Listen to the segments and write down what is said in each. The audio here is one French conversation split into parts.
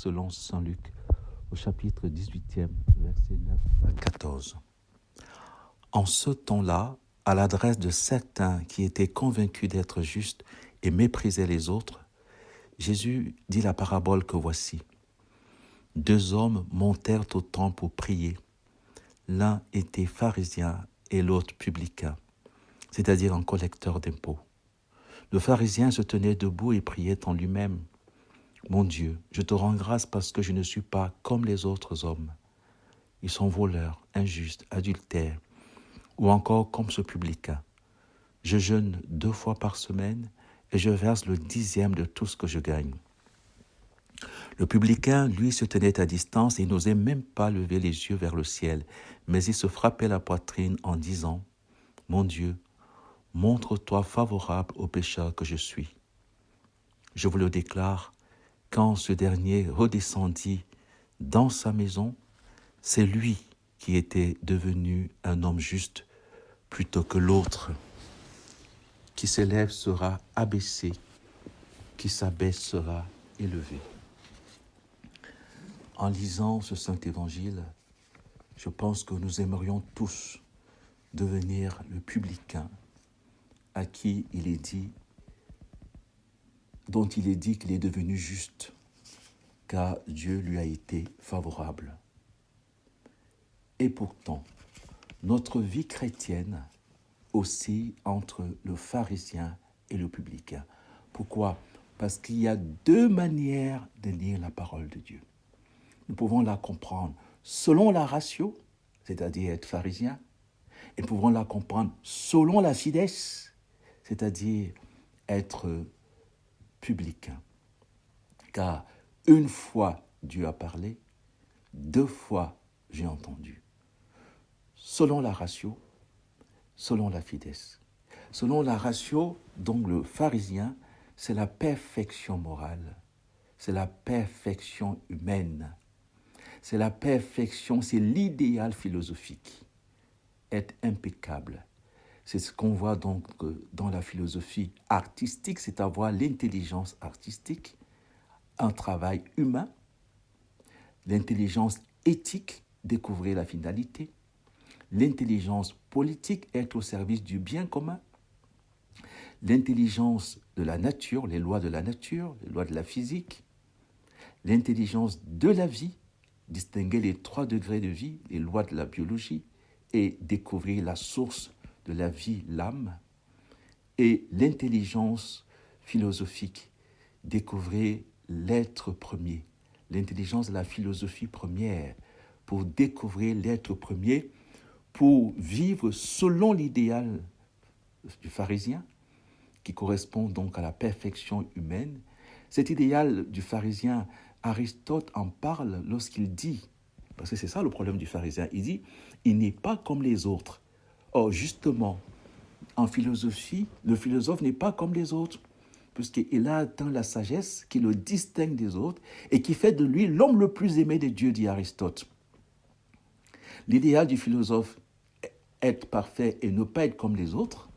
selon saint Luc, au chapitre 18e, versets 9 à 14. En ce temps-là, à l'adresse de certains qui étaient convaincus d'être justes et méprisaient les autres, Jésus dit la parabole que voici. 2 hommes montèrent au temple pour prier. L'un était pharisien et l'autre publicain, c'est-à-dire un collecteur d'impôts. Le pharisien se tenait debout et priait en lui-même. « Mon Dieu, je te rends grâce parce que je ne suis pas comme les autres hommes. Ils sont voleurs, injustes, adultères, ou encore comme ce publicain. Je jeûne 2 fois par semaine et je verse le 10e de tout ce que je gagne. » Le publicain, lui, se tenait à distance et n'osait même pas lever les yeux vers le ciel, mais il se frappait la poitrine en disant « Mon Dieu, montre-toi favorable au pécheur que je suis. » Je vous le déclare, quand ce dernier redescendit dans sa maison, c'est lui qui était devenu un homme juste plutôt que l'autre. Qui s'élève sera abaissé, qui s'abaisse sera élevé. En lisant ce saint évangile, je pense que nous aimerions tous devenir le publicain à qui il est dit, dont il est dit qu'il est devenu juste, car Dieu lui a été favorable. Et pourtant, notre vie chrétienne oscille entre le pharisien et le publicain. Pourquoi ? Parce qu'il y a 2 manières de lire la parole de Dieu. Nous pouvons la comprendre selon la ratio, c'est-à-dire être pharisien, et nous pouvons la comprendre selon la fides, c'est-à-dire être publicain. Car 1 fois Dieu a parlé, 2 fois j'ai entendu. Selon la ratio, selon la fides. Selon la ratio, donc le pharisien, c'est la perfection morale, c'est la perfection humaine, c'est la perfection, c'est l'idéal philosophique, être impeccable. C'est ce qu'on voit donc dans la philosophie artistique, c'est avoir l'intelligence artistique, un travail humain, l'intelligence éthique, découvrir la finalité, l'intelligence politique, être au service du bien commun, l'intelligence de la nature, les lois de la nature, les lois de la physique, l'intelligence de la vie, distinguer les 3 degrés de vie, les lois de la biologie, et découvrir la source de la vie, l'âme, et l'intelligence philosophique, découvrir l'être premier, l'intelligence de la philosophie première, pour découvrir l'être premier, pour vivre selon l'idéal du pharisien, qui correspond donc à la perfection humaine. Cet idéal du pharisien, Aristote en parle lorsqu'il dit, parce que c'est ça le problème du pharisien, il dit, il n'est pas comme les autres. Or, justement, en philosophie, le philosophe n'est pas comme les autres, puisqu'il a atteint la sagesse qui le distingue des autres et qui fait de lui l'homme le plus aimé des dieux, dit Aristote. L'idéal du philosophe, être parfait et ne pas être comme les autres,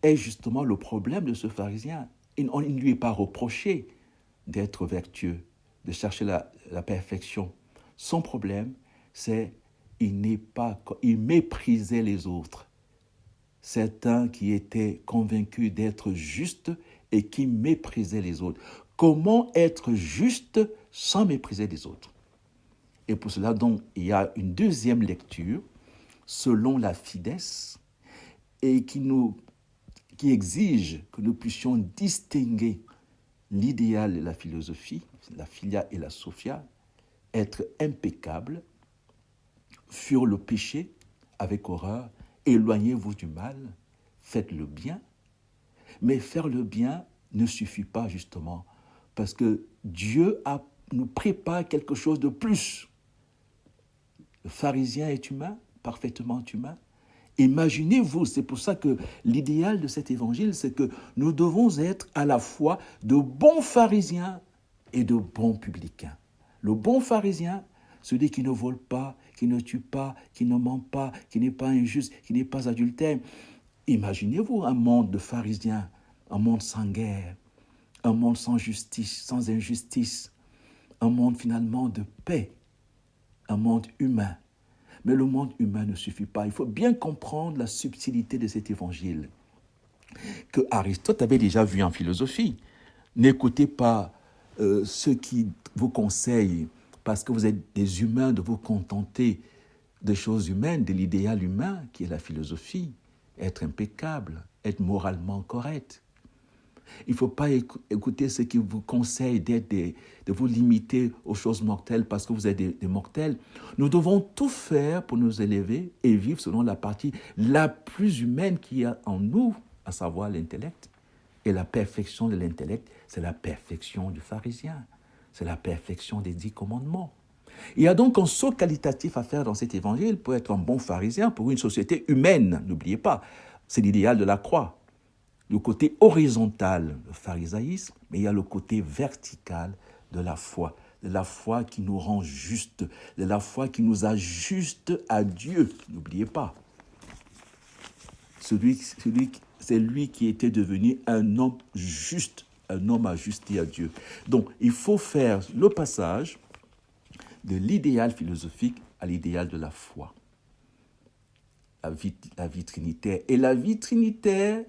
est justement le problème de ce pharisien. Il ne lui est pas reproché d'être vertueux, de chercher la perfection. Son problème, c'est il méprisait les autres. Certains qui étaient convaincus d'être justes et qui méprisaient les autres. Comment être juste sans mépriser les autres ? Et pour cela, donc, il y a une 2e lecture, selon la fides, et qui exige que nous puissions distinguer l'idéal et la philosophie, la philia et la sophia, être impeccable, fuir le péché avec horreur, éloignez-vous du mal, faites le bien. Mais faire le bien ne suffit pas justement, parce que Dieu nous prépare quelque chose de plus. Le pharisien est humain, parfaitement humain. Imaginez-vous, c'est pour ça que l'idéal de cet évangile, c'est que nous devons être à la fois de bons pharisiens et de bons publicains. Le bon pharisien, celui qui ne vole pas, qui ne tue pas, qui ne ment pas, qui n'est pas injuste, qui n'est pas adultère. Imaginez-vous un monde de pharisiens, un monde sans guerre, un monde sans justice, sans injustice, un monde finalement de paix, un monde humain. Mais le monde humain ne suffit pas. Il faut bien comprendre la subtilité de cet évangile que Aristote avait déjà vu en philosophie. N'écoutez pas ceux qui vous conseillent, parce que vous êtes des humains, de vous contenter des choses humaines, de l'idéal humain qui est la philosophie, être impeccable, être moralement correct. Il ne faut pas écouter ceux qui vous conseillent de vous limiter aux choses mortelles parce que vous êtes des mortels. Nous devons tout faire pour nous élever et vivre selon la partie la plus humaine qu'il y a en nous, à savoir l'intellect. Et la perfection de l'intellect, c'est la perfection du pharisien. C'est la perfection des 10 commandements. Il y a donc un saut qualitatif à faire dans cet évangile pour être un bon pharisien pour une société humaine. N'oubliez pas, c'est l'idéal de la croix. Le côté horizontal, le pharisaïsme, mais il y a le côté vertical de la foi qui nous rend juste, de la foi qui nous ajuste à Dieu. N'oubliez pas, c'est lui qui était devenu un homme juste, un homme ajusté à Dieu. Donc, il faut faire le passage de l'idéal philosophique à l'idéal de la foi. La vie trinitaire. Et la vie trinitaire,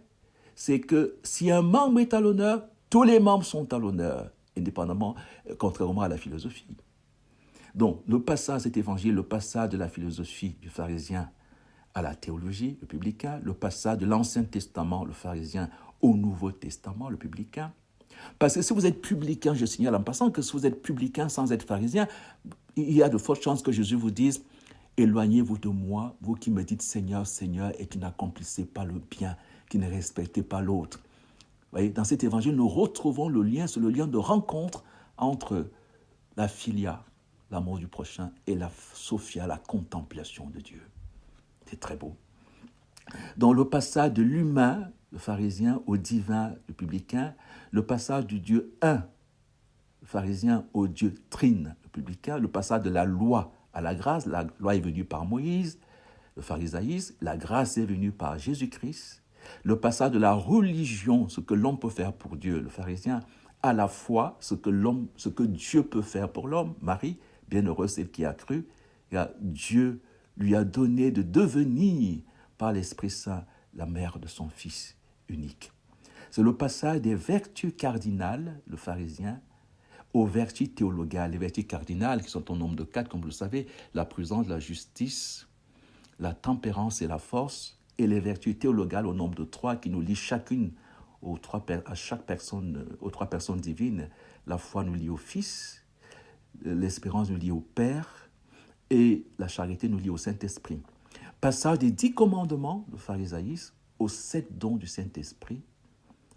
c'est que si un membre est à l'honneur, tous les membres sont à l'honneur, indépendamment, contrairement à la philosophie. Donc, le passage de cet évangile, le passage de la philosophie du pharisien à la théologie, le publicain, le passage de l'Ancien Testament, le pharisien, au Nouveau Testament, le publicain. Parce que si vous êtes publicain, je signale en passant que si vous êtes publicain sans être pharisien, il y a de fortes chances que Jésus vous dise « Éloignez-vous de moi, vous qui me dites Seigneur, Seigneur, et qui n'accomplissez pas le bien, qui ne respectez pas l'autre. » Vous voyez, dans cet évangile, nous retrouvons le lien, c'est le lien de rencontre entre la philia, l'amour du prochain, et la sophia, la contemplation de Dieu. C'est très beau. Dans le passage de l'humain, le pharisien, au divin, le publicain, le passage du Dieu un, le pharisien, au Dieu trine, le publicain, le passage de la loi à la grâce, la loi est venue par Moïse, le pharisaïsme, la grâce est venue par Jésus-Christ, le passage de la religion, ce que l'homme peut faire pour Dieu, le pharisien, à la foi, ce que Dieu peut faire pour l'homme, Marie, bienheureuse celle qui a cru, Dieu lui a donné de devenir par l'Esprit Saint la mère de son Fils unique. C'est le passage des vertus cardinales, le pharisien, aux vertus théologales. Les vertus cardinales, qui sont au nombre de 4, comme vous le savez, la prudence, la justice, la tempérance et la force, et les vertus théologales au nombre de 3, qui nous lient chacune aux 3 personnes divines. La foi nous lie au Fils, l'espérance nous lie au Père, et la charité nous lie au Saint-Esprit. Passage des 10 commandements, le pharisaïsme, aux 7 dons du Saint-Esprit,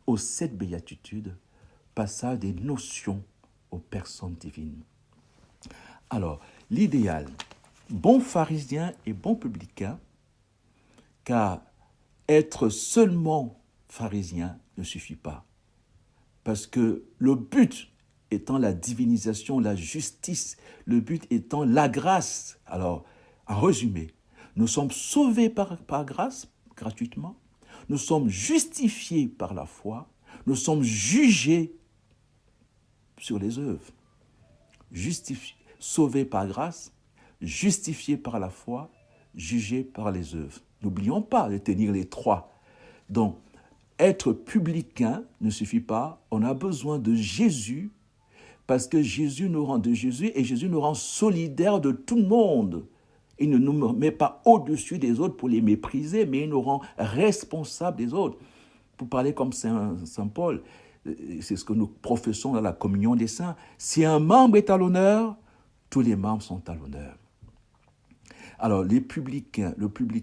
aux 7 béatitudes, passage des notions aux personnes divines. Alors, l'idéal, bon pharisien et bon publicain, car être seulement pharisien ne suffit pas. Parce que le but étant la divinisation, la justice, le but étant la grâce. Alors, en résumé, nous sommes sauvés par grâce, gratuitement. Nous sommes justifiés par la foi. Nous sommes jugés sur les œuvres. Sauvés par grâce, justifiés par la foi, jugés par les œuvres. N'oublions pas de tenir les 3. Donc, être publicain ne suffit pas. On a besoin de Jésus, parce que Jésus nous rend solidaires de tout le monde. Il ne nous met pas au-dessus des autres pour les mépriser, mais il nous rend responsables des autres. Pour parler comme Saint Paul, c'est ce que nous professons dans la communion des saints. Si un membre est à l'honneur, tous les membres sont à l'honneur. Alors, le publicain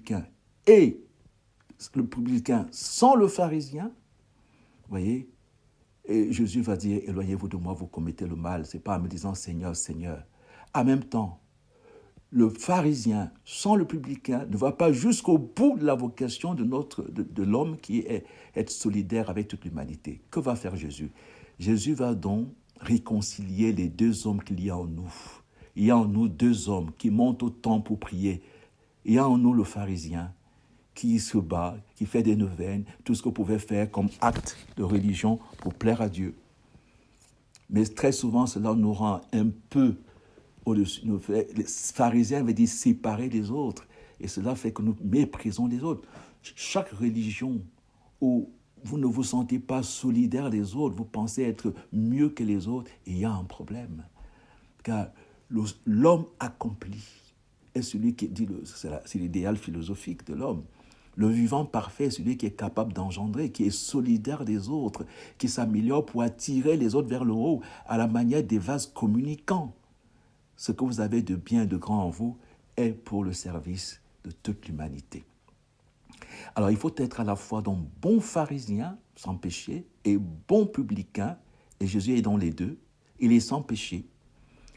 sans le pharisien, vous voyez, et Jésus va dire, éloignez-vous de moi, vous commettez le mal. Ce n'est pas en me disant Seigneur, Seigneur. En même temps, le pharisien sans le publicain ne va pas jusqu'au bout de la vocation de l'homme qui est être solidaire avec toute l'humanité. Que va faire Jésus? Jésus va donc réconcilier les 2 hommes qu'il y a en nous. Il y a en nous 2 hommes qui montent au temple pour prier. Il y a en nous le pharisien qui se bat, qui fait des neuvaines, tout ce qu'on pouvait faire comme acte de religion pour plaire à Dieu. Mais très souvent, cela nous rend un peu au-dessus. Les pharisiens veulent dire séparer les autres. Et cela fait que nous méprisons les autres. Chaque religion où vous ne vous sentez pas solidaire des autres, vous pensez être mieux que les autres, il y a un problème. Car l'homme accompli est celui qui dit, c'est l'idéal philosophique de l'homme. Le vivant parfait est celui qui est capable d'engendrer, qui est solidaire des autres, qui s'améliore pour attirer les autres vers le haut, à la manière des vases communicants. Ce que vous avez de bien et de grand en vous est pour le service de toute l'humanité. Alors, il faut être à la fois donc bon pharisien, sans péché, et bon publicain, et Jésus est dans les deux. Il est sans péché.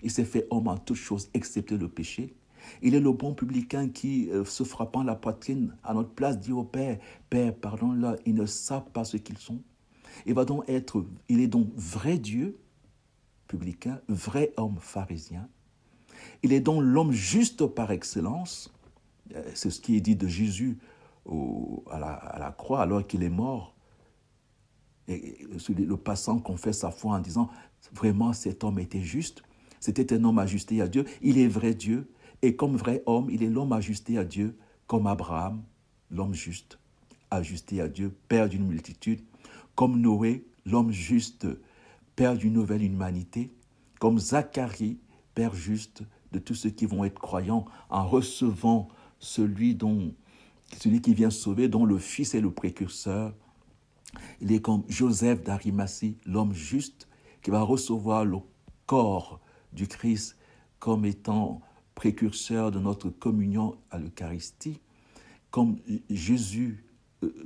Il s'est fait homme en toutes choses, excepté le péché. Il est le bon publicain qui, se frappant la poitrine à notre place, dit au Père, « Père, pardonne-leur, ils ne savent pas ce qu'ils sont. » Il est donc vrai Dieu, publicain, vrai homme pharisien. Il est donc l'homme juste par excellence. C'est ce qui est dit de Jésus à la croix alors qu'il est mort. Et le passant confesse sa foi en disant « Vraiment, cet homme était juste. C'était un homme ajusté à Dieu. Il est vrai Dieu. Et comme vrai homme, il est l'homme ajusté à Dieu, comme Abraham, l'homme juste, ajusté à Dieu, père d'une multitude. Comme Noé, l'homme juste, père d'une nouvelle humanité. Comme Zacharie, père juste de tous ceux qui vont être croyants en recevant celui qui vient sauver, dont le Fils est le précurseur. Il est comme Joseph d'Arimathie, l'homme juste, qui va recevoir le corps du Christ comme étant précurseur de notre communion à l'Eucharistie. Comme Jésus,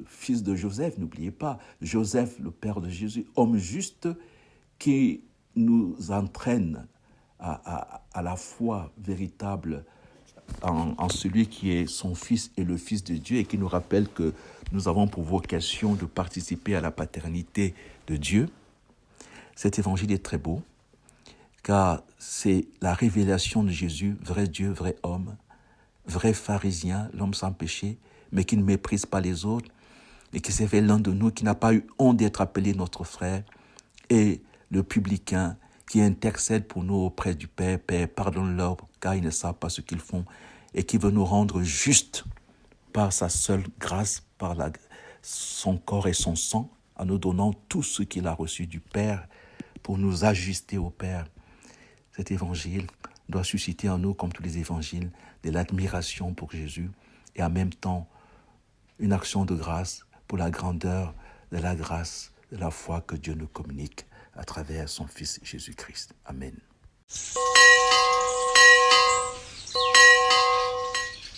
fils de Joseph, n'oubliez pas, Joseph, le père de Jésus, homme juste, qui nous entraîne à la foi véritable en celui qui est son Fils et le Fils de Dieu, et qui nous rappelle que nous avons pour vocation de participer à la paternité de Dieu. Cet évangile est très beau, car c'est la révélation de Jésus, vrai Dieu, vrai homme, vrai pharisien, l'homme sans péché, mais qui ne méprise pas les autres, et qui s'est fait l'un de nous, qui n'a pas eu honte d'être appelé notre frère, et le publicain qui intercède pour nous auprès du Père. Père, pardonne-leur, car ils ne savent pas ce qu'ils font, et qui veut nous rendre justes par sa seule grâce, par son corps et son sang, en nous donnant tout ce qu'il a reçu du Père pour nous ajuster au Père. Cet évangile doit susciter en nous, comme tous les évangiles, de l'admiration pour Jésus et en même temps une action de grâce pour la grandeur de la grâce, de la foi que Dieu nous communique à travers son Fils Jésus-Christ. Amen.